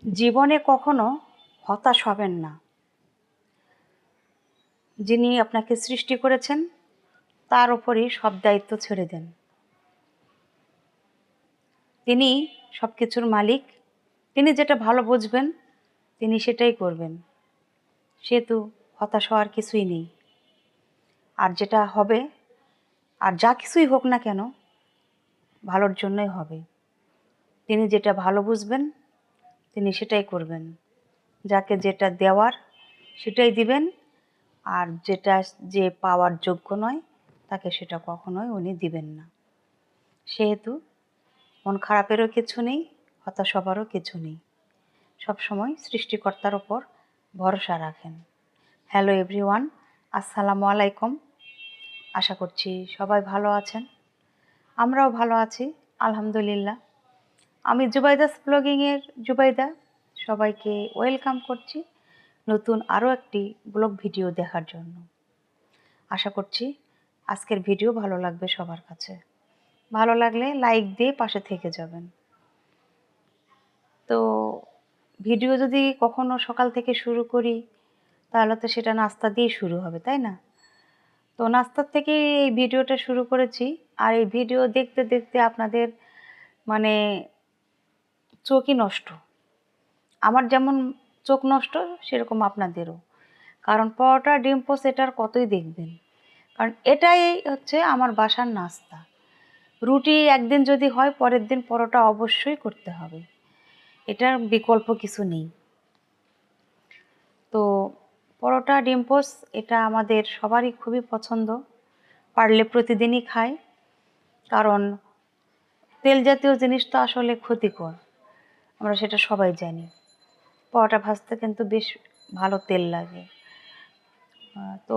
জীবনে কখনো হতাশ হবেন না। যিনি আপনাকে সৃষ্টি করেছেন তার উপরই সব দায়িত্ব ছেড়ে দেন। তিনি সব কিছুর মালিক। তিনি যেটা ভালো বুঝবেন তিনি সেটাই করবেন। সেহেতু হতাশ হওয়ার কিছুই নেই। আর যেটা হবে, আর যা কিছুই হোক না কেন, ভালোর জন্যই হবে। তিনি যেটা ভালো বুঝবেন তিনি সেটাই করবেন। যাকে যেটা দেওয়ার সেটাই দিবেন, আর যেটা যে পাওয়ার যোগ্য নয় তাকে সেটা কখনোই উনি দিবেন না। সেহেতু মন খারাপেরও কিছু নেই, হতাশ হবারও কিছু নেই। সবসময় সৃষ্টিকর্তার ওপর ভরসা রাখেন। হ্যালো এভরিওয়ান, আসসালামু আলাইকুম। আশা করছি সবাই ভালো আছেন। আমরাও ভালো আছি, আলহামদুলিল্লাহ। আমি জুবাইদাস ব্লগিংয়ের জুবাইদা। সবাইকে ওয়েলকাম করছি নতুন আরও একটি ব্লগ ভিডিও দেখার জন্য। আশা করছি আজকের ভিডিও ভালো লাগবে সবার কাছে। ভালো লাগলে লাইক দিয়ে পাশে থেকে যাবেন। তো ভিডিও যদি কখনো সকাল থেকে শুরু করি তাহলে তো সেটা নাস্তা দিয়ে শুরু হবে, তাই না? তো নাস্তার থেকেই এই ভিডিওটা শুরু করেছি। আর এই ভিডিও দেখতে দেখতে আপনাদের মানে চোখই নষ্ট। আমার যেমন চোখ নষ্ট সেরকম আপনাদেরও। কারণ পরোটা, ডিম পোচ এটার কতই দেখবেন। কারণ এটাই হচ্ছে আমার বাসার নাস্তা। রুটি একদিন যদি হয় পরের দিন পরোটা অবশ্যই করতে হবে। এটার বিকল্প কিছু নেই। তো পরোটা, ডিম পোচ এটা আমাদের সবারই খুবই পছন্দ। পারলে প্রতিদিনই খাই। কারণ তেল জাতীয় জিনিস তো আসলে ক্ষতিকর, আমরা সেটা সবাই জানি। পরোটা ভাজতে কিন্তু বেশ ভালো তেল লাগে। তো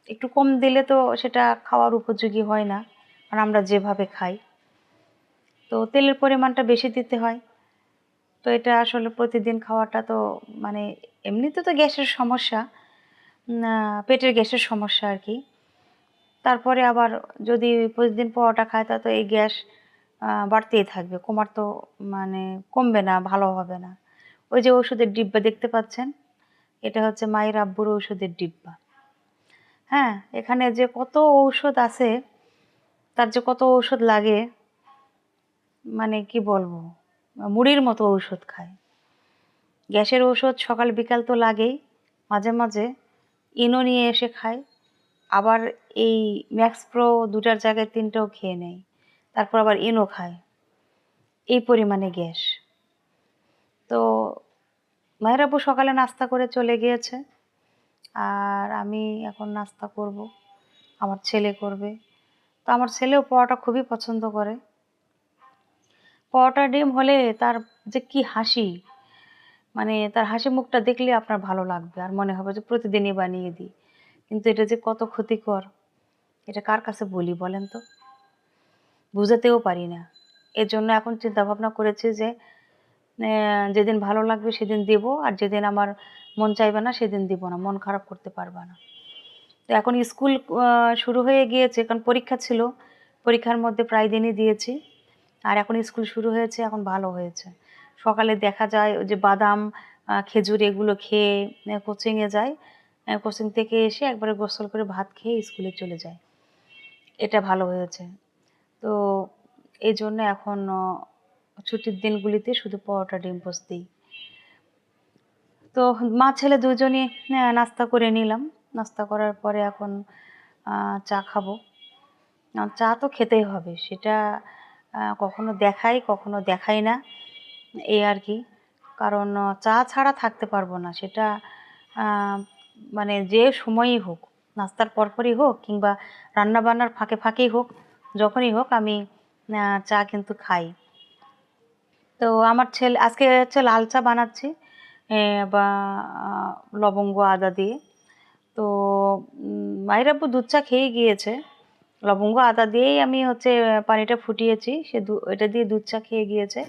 একটু কম দিলে তো সেটা খাওয়ার উপযোগী হয় না, কারণ আমরা যেভাবে খাই। তো তেলের পরিমাণটা বেশি দিতে হয়। তো এটা আসলে প্রতিদিন খাওয়াটা তো মানে এমনিতে তো গ্যাসের সমস্যা, পেটের গ্যাসের সমস্যা আর কি। তারপরে আবার যদি প্রতিদিন পরোটা খায় তা তো এই গ্যাস বাড়তেই থাকবে, কমার তো মানে কমবে না, ভালো হবে না। ওই যে ওষুধের ডিব্বা দেখতে পাচ্ছেন, এটা হচ্ছে মায়ের আব্বুর ওষুধের ডিব্বা। হ্যাঁ, এখানে যে কত ঔষধ আছে, তার যে কত ঔষধ লাগে মানে কি বলবো, মুড়ির মতো ঔষধ খায়। গ্যাসের ঔষধ সকাল বিকাল তো লাগেই, মাঝে মাঝে ইনো নিয়ে এসে খায়। আবার এই ম্যাক্স প্রো দুটার জায়গায় তিনটাও খেয়ে নেয়, তারপর আবার ইনো খায়। এই পরিমাণে গ্যাস। তো মায়ের আব্বু সকালে নাস্তা করে চলে গিয়েছে, আর আমি এখন নাস্তা করব, আমার ছেলে করবে। তো আমার ছেলেও পরোটা খুবই পছন্দ করে। পরোটা ডিম হলে তার যে কি হাসি, মানে তার হাসি মুখটা দেখলে আপনার ভালো লাগবে আর মনে হবে যে প্রতিদিনই বানিয়ে দিই। কিন্তু এটা যে কত ক্ষতিকর এটা কার কাছে বলি বলেন তো, বুঝাতেও পারি না। এর জন্য এখন চিন্তা ভাবনা করেছি যে যেদিন ভালো লাগবে সেদিন দেব, আর যেদিন আমার মন চাইবে না সেদিন দেব না, মন খারাপ করতে পারবা না। তো এখন স্কুল শুরু হয়ে গিয়েছে, কারণ পরীক্ষা ছিল, পরীক্ষার মধ্যে প্রায় দিনই দিয়েছি। আর এখন স্কুল শুরু হয়েছে, এখন ভালো হয়েছে। সকালে দেখা যায় ওই যে বাদাম, খেজুর এগুলো খেয়ে কোচিংয়ে যায়। কোচিং থেকে এসে একবারে গোসল করে ভাত খেয়ে স্কুলে চলে যায়। এটা ভালো হয়েছে। তো এই জন্য এখন ছুটির দিনগুলিতে শুধু পরোটা ডিম পোচ দিই। তো মা ছেলে দুজনই নাস্তা করে নিলাম। নাস্তা করার পরে এখন চা খাবো। চা তো খেতেই হবে, সেটা কখনো দেখাই কখনো দেখাই না, এই আর কি। কারণ চা ছাড়া থাকতে পারবো না, সেটা মানে যে সময়ই হোক, নাস্তার পরপরই হোক কিংবা রান্নাবান্নার ফাঁকে ফাঁকেই হোক, যখনই হোক আমি চা কিন্তু খাই। তো আমার ছেলে আজকে হচ্ছে লাল চা বানাচ্ছি, বা লবঙ্গ আদা দিয়ে। তো মায়ের আব্বু দুধ চা খেয়ে গিয়েছে, লবঙ্গ আদা দিয়েই আমি হচ্ছে পানিটা ফুটিয়েছি, সে এটা দিয়ে দুধ চা খেয়ে গিয়েছে।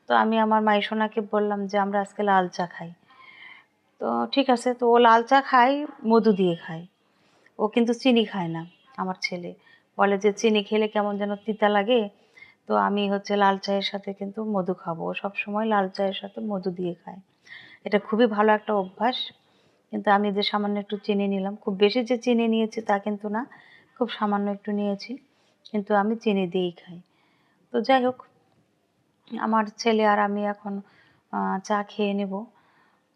তো আমি আমার মাইসোনাকে বললাম যে আমরা আজকে লাল চা খাই। তো ঠিক আছে, তো ও লাল চা খায়, মধু দিয়ে খায়। ও কিন্তু চিনি খায় না। আমার ছেলে বলে যে চিনি খেলে কেমন যেন তিতা লাগে, তো আমি হচ্ছে লাল চায়ের সাথে কিন্তু মধু খাবো, সবসময় লাল চায়ের সাথে মধু দিয়ে খায়। এটা খুবই ভালো একটা অভ্যাস। কিন্তু আমি যে সামান্য একটু চিনি নিলাম, খুব বেশি যে চিনি নিয়েছি তা কিন্তু না, খুব সামান্য একটু নিয়েছি, কিন্তু আমি চিনি দিয়েই খাই। তো যাই হোক, আমার ছেলে আর আমি এখন চা খেয়ে নেব।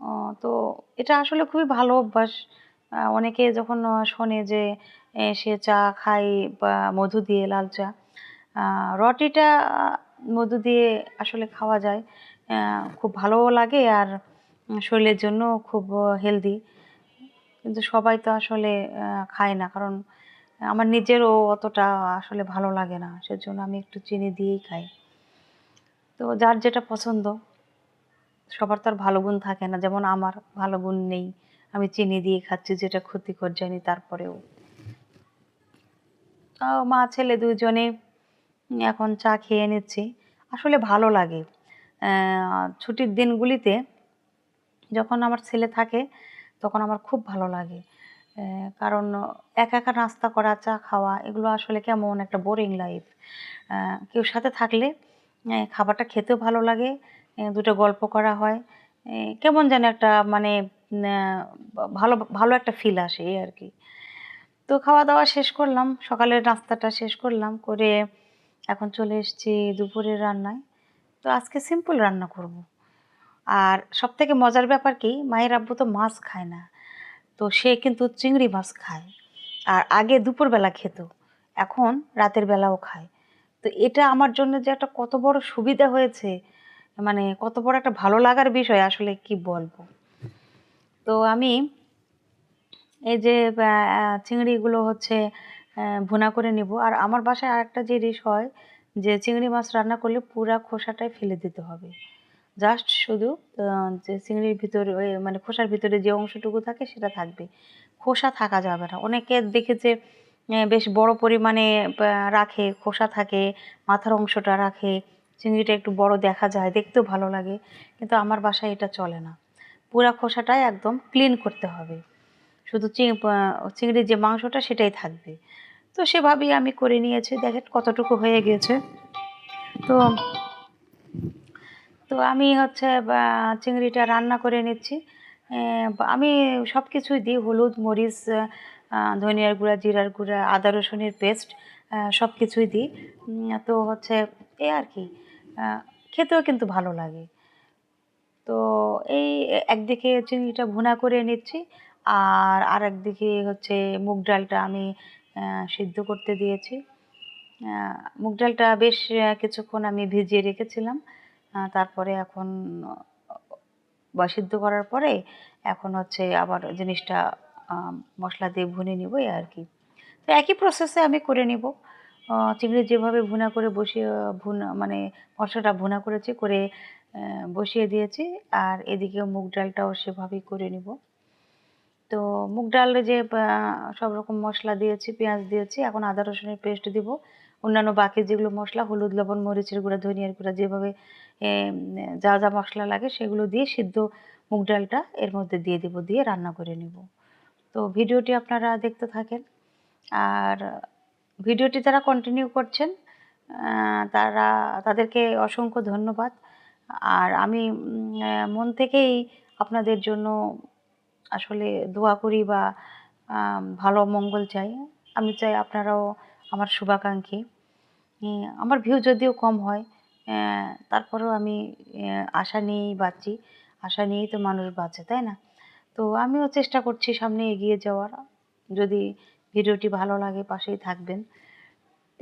অ তো এটা আসলে খুবই ভালো অভ্যাস। অনেকে যখন শোনে যে সে চা খায় বা মধু দিয়ে লাল চা, আ রুটিটা মধু দিয়ে আসলে খাওয়া যায়। খুব ভালোও লাগে আর শরীরের জন্যও খুব হেলদি। কিন্তু সবাই তো আসলে খায় না। কারণ আমার নিজেরও অতটা আসলে ভালো লাগে না। সেজন্য আমি একটু চিনি দিয়েই খাই। তো যার যেটা পছন্দ, সবার তো আর ভালো গুণ থাকে না। যেমন আমার ভালো গুণ নেই। আমি চিনি দিয়ে খাচ্ছি যেটা ক্ষতিকর জানি তারপরেও। তাও মা ছেলে ২ জনে এখন চা খেয়ে নিচ্ছি। আসলে ভালো লাগে। ছুটির দিনগুলিতে যখন আমার ছেলে থাকে, তখন আমার খুব ভালো লাগে। কারণ একা, একা নাস্তা করা, চা খাওয়া এগুলো আসলে কেমন একটা বোরিং লাইফ। কেউ সাথে থাকলে খাবারটা খেতেও ভালো লাগে, ২ টা গল্প করা হয়। কেমন যেন একটা মানে ন্যা ভালো ভালো একটা ফিল আসে এই আরকি। তো খাওয়া-দাওয়া শেষ করলাম, সকালের নাস্তাটা শেষ করলাম, করে এখন চলে এসেছি দুপুরের রান্নায়। তো আজকে সিম্পল রান্না করব। আর সবথেকে মজার ব্যাপার কি, মায়ের আব্বু তো মাছ খায় না। তো সে কিন্তু চিংড়ি মাছ খায়। আর আগে দুপুরবেলা খেত। এখন রাতের বেলাও খায়। তো এটা আমার জন্য যে একটা কত বড় সুবিধা হয়েছে, মানে কত বড় একটা ভালো লাগার বিষয় আসলে কি বলবো। তো আমি এই যে চিংড়িগুলো হচ্ছে ভুনা করে নিব। আর আমার বাসায় আরেকটা জিনিস হয় যে চিংড়ি মাছ রান্না করলে পুরা খোসাটাই ফেলে দিতে হবে। জাস্ট শুধু আ যে চিংড়ির ভিতরে মানে খোসার ভিতরে যে অংশটুকু থাকে সেটা থাকবে। খোসা থাকা যাবে না। অনেকে দেখেছে বেশ বড় পরিমাণে রাখে, খোসা থাকে, মাথার অংশটা রাখে, চিংড়িটা একটু বড় দেখা যায়, দেখতেও ভালো লাগে। কিন্তু আমার বাসায় এটা চলে না। পুরা খোসাটাই একদম ক্লিন করতে হবে। শুধু চিংড়ির যে মাংসটা সেটাই থাকবে। তো সেভাবেই আমি করে নিয়েছি। দেখেন কতটুকু হয়ে গিয়েছে। তো তো আমি হচ্ছে চিংড়িটা রান্না করে নিচ্ছি। আমি সবকিছুই দিই, হলুদ, মরিচ, ধনিয়ার গুঁড়া, জিরার গুঁড়া, আদা রসুনের পেস্ট, সবকিছুই দিই। তো হচ্ছে এই আর কি। আ খেতেও কিন্তু ভালো লাগে। তো এই একদিকে চিংড়িটা ভুনা করে নিচ্ছি, আর আরেকদিকে হচ্ছে মুগ ডালটা আমি সিদ্ধ করতে দিয়েছি। আ মুগ ডালটা বেশ কিছুক্ষণ আমি ভিজিয়ে রেখেছিলাম। তারপরে এখন সিদ্ধ করার পরে এখন হচ্ছে আবার জিনিসটা আ মসলা দিয়ে ভুনে নিব এই আরকি। তো একই প্রসেসে আমি করে নিব। চিংড়ি যেভাবে ভুনা করে বসিয়ে মানে মশলাটা ভুনা করেছি, করে বসিয়ে দিয়েছি। আর এদিকে মুগ ডালটাও সেভাবেই করে নিব। তো মুগ ডালে যে সব রকম মসলা দিয়েছি, পেঁয়াজ দিয়েছি। এখন আদা রসুনের পেস্ট দিব। অন্যান্য বাকি যেগুলো মসলা, হলুদ, লবণ, মরিচের গুঁড়া, ধনিয়ার গুঁড়া, যেভাবে যা, যা মসলা লাগে সেগুলো দিয়ে সিদ্ধ মুগ ডালটা এর মধ্যে দিয়ে দিব। দিয়ে রান্না করে নিব। তো ভিডিওটি আপনারা দেখতে থাকেন। আর ভিডিওটি যারা কন্টিনিউ করছেন, আ তারা তাদেরকে অসংখ্য ধন্যবাদ। আর আমি মন থেকেই আপনাদের জন্য আসলে দোয়া করি বা ভালো মঙ্গল চাই। আমি চাই আপনারাও আমার শুভাকাঙ্ক্ষী। আমার ভিউ যদিও কম হয়, তারপরেও আমি আশা নিয়েই বাঁচি। আশা নিয়েই তো মানুষ বাঁচে, তাই না? তো আমিও চেষ্টা করছি সামনে এগিয়ে যাওয়ার। যদি ভিডিওটি ভালো লাগে পাশেই থাকবেন।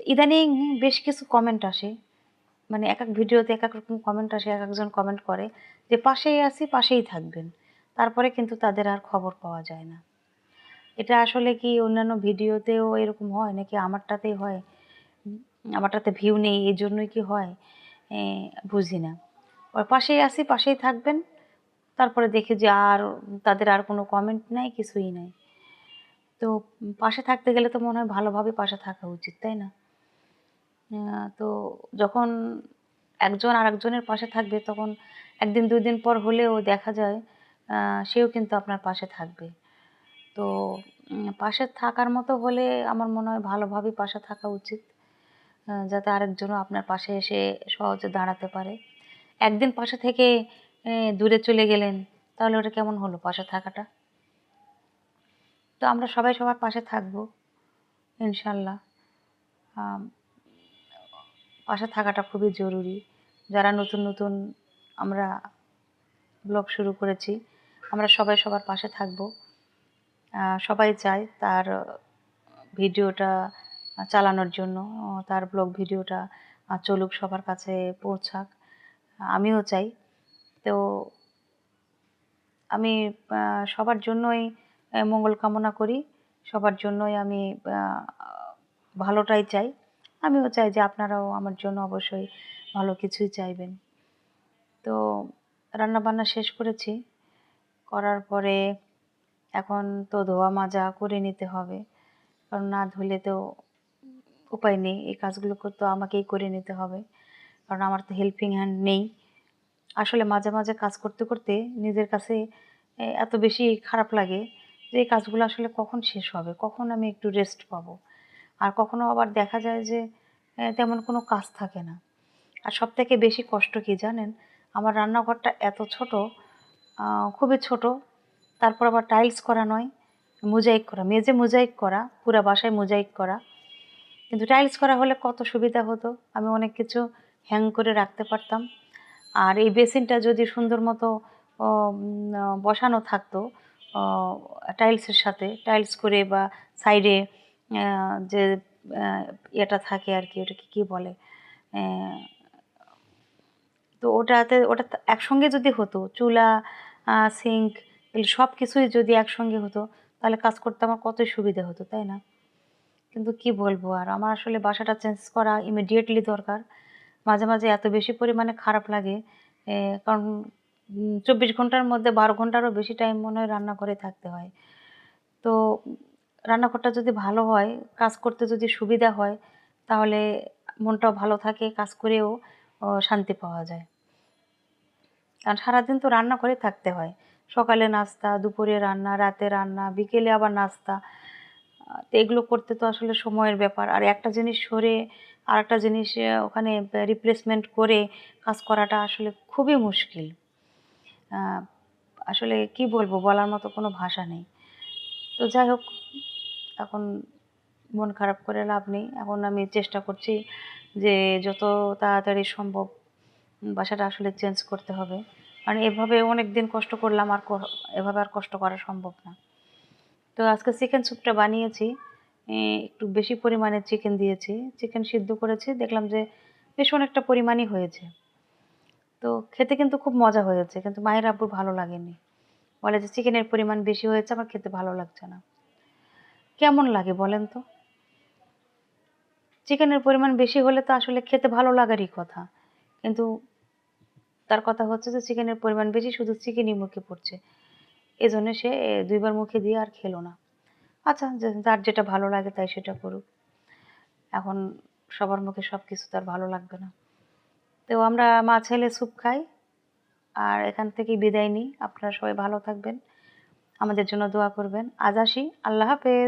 ইদানিং বেশ কিছু কমেন্ট আসে। মানে একেক ভিডিওতে একেক রকম কমেন্ট আসে, একেকজন কমেন্ট করে যে, "পাশেই আছি, পাশেই থাকবেন।" তারপরে কিন্তু তাদের আর খবর পাওয়া যায় না। এটা আসলে কি অন্যান্য ভিডিওতেও এরকম হয় নাকি আমারটাতেই হয়? উম আমারটাতে ভিউ নেই এজন্যই কি হয়? এ বুঝি না। পাশেই আছি, পাশেই থাকবেন। তারপরে দেখি যে আর তাদের আর কোনো কমেন্ট নাই, কিছুই নাই। তো পাশে থাকতে গেলে তো মনে হয় ভালোভাবে পাশে থাকা উচিত, তাই না? তো যখন একজন আরেকজনের পাশে থাকবে তখন ১ দিন ২ দিন পর হলেও দেখা যায় আ সেও কিন্তু আপনার পাশে থাকবে। তো পাশে থাকার মতো হলে আমার মনে হয় ভালোভাবেই পাশে থাকা উচিত। যাতে আরেকজনও আপনার পাশে এসে সহজে দাঁড়াতে পারে। একদিন পাশে থেকে দূরে চলে গেলেন, তাহলে ওটা কেমন হলো পাশে থাকাটা? তো আমরা সবাই সবার পাশে থাকবো ইনশাল্লাহ। আম পাশে থাকাটা খুবই জরুরি। যারা নতুন, নতুন আমরা ব্লগ শুরু করেছি, আমরা সবাই সবার পাশে থাকবো। সবাই চায় তার ভিডিওটা চালানোর জন্য, তার ব্লগ ভিডিওটা চলুক, সবার কাছে পৌঁছাক। আমিও চাই। তো আমি সবার জন্যই মঙ্গল কামনা করি। সবার জন্যই আমি আ ভালোটাই চাই। আমিও চাই যে আপনারাও আমার জন্য অবশ্যই ভালো কিছুই চাইবেন। তো রান্নাবান্না শেষ করেছি। করার পরে এখন তো ধোয়া মাজা করে নিতে হবে। কারণ না ধুলে তো উপায় নেই। এই কাজগুলো তো আমাকেই করে নিতে হবে। কারণ আমার তো হেল্পিং হ্যান্ড নেই। আসলে মাঝে, মাঝে কাজ করতে, করতে নিজের কাছে এত বেশি খারাপ লাগে যে এই কাজগুলো আসলে কখন শেষ হবে? কখন আমি একটু রেস্ট পাবো? আর কখনো আবার দেখা যায় যে তেমন কোনো কাজ থাকে না। আর সবথেকে বেশি কষ্ট কি জানেন? আমার রান্নাঘরটা এত ছোট, আ খুবই ছোট। তারপর আবার টাইলস করা নয়, মোজাইক করা। মেঝে মোজাইক করা, পুরা বাসায় মোজাইক করা। কিন্তু টাইলস করা হলে কত সুবিধা হতো। আমি অনেক কিছু হ্যাং করে রাখতে পারতাম। আর এই বেসিনটা যদি সুন্দর মতো বসানো থাকতো অ টাইলসের সাথে, টাইলস করে বা সাইডে যে আ ইয়েটা থাকে আরকি, ওটাকে কি বলে? অ্যা তো ওটা একসঙ্গে যদি হতো, চুলা, সিঙ্ক এগুলো সবকিছুই যদি একসঙ্গে হতো, তাহলে কাজ করতে আমার কতই সুবিধা হতো, তাই না? কিন্তু কি বলবো আর, আমার আসলে বাসাটা চেঞ্জ করা ইমিডিয়েটলি দরকার। মাঝে, মাঝে এত বেশি পরিমাণে খারাপ লাগে, কারণ ২৪ ঘন্টার মধ্যে ১২ ঘন্টারও বেশি টাইম মনে হয় রান্নাঘরে থাকতে হয়। তো রান্নাঘরটা যদি ভালো হয়, কাজ করতে যদি সুবিধা হয়, তাহলে মনটাও ভালো থাকে, কাজ করেও শান্তি পাওয়া যায়। কারণ সারাদিন তো রান্নাঘরে থাকতে হয়। সকালে নাস্তা, দুপুরে রান্না, রাতে রান্না, বিকেলে আবার নাস্তা। তো এগুলো করতে তো আসলে সময়ের ব্যাপার। আর একটা জিনিস সরে আরেকটা জিনিস ওখানে রিপ্লেসমেন্ট করে কাজ করাটা আসলে খুবই মুশকিল। আ আসলে কি বলবো? বলার মতো কোনো ভাষা নেই। তো যাই হোক, এখন মন খারাপ করে লাভ নেই। এখন আমি চেষ্টা করছি যে যত তাড়াতাড়ি সম্ভব বাসাটা আসলে চেঞ্জ করতে হবে। কারণ এভাবে অনেকদিন কষ্ট করলাম, আর এভাবে আর কষ্ট করা সম্ভব না। তো আজকে চিকেন স্যুপটা বানিয়েছি। একটু বেশি পরিমাণে চিকেন দিয়েছি। চিকেন সিদ্ধ করেছি। দেখলাম যে বেশ অনেকটা পরিমাণই হয়েছে। তো খেতে কিন্তু খুব মজা হয়েছে। কিন্তু মায়ের আব্বুর ভালো লাগেনি। বলে যে চিকেনের পরিমাণ বেশি হয়েছে, আমার খেতে ভালো লাগছে না। কেমন লাগে বলেন তো? চিকেনের পরিমাণ বেশি হলে তো আসলে খেতে ভালো লাগারই কথা। কিন্তু তার কথা হচ্ছে যে চিকেনের পরিমাণ বেশি, শুধু চিকেনই মুখে পড়ছে। এজন্য সে ২ বার মুখে দিয়ে আর খেলো না। আচ্ছা, যার যেটা ভালো লাগে তাই সেটা করুক। এখন সবার মুখে সবকিছু তো আর ভালো লাগবে না। তো আমরা মা ছেলে স্যুপ খাই। আর এখান থেকেই বিদায় নিই। আপনারা সবাই ভালো থাকবেন। আমাদের জন্য দোয়া করবেন। আজ আসি। আল্লাহ হাফেজ।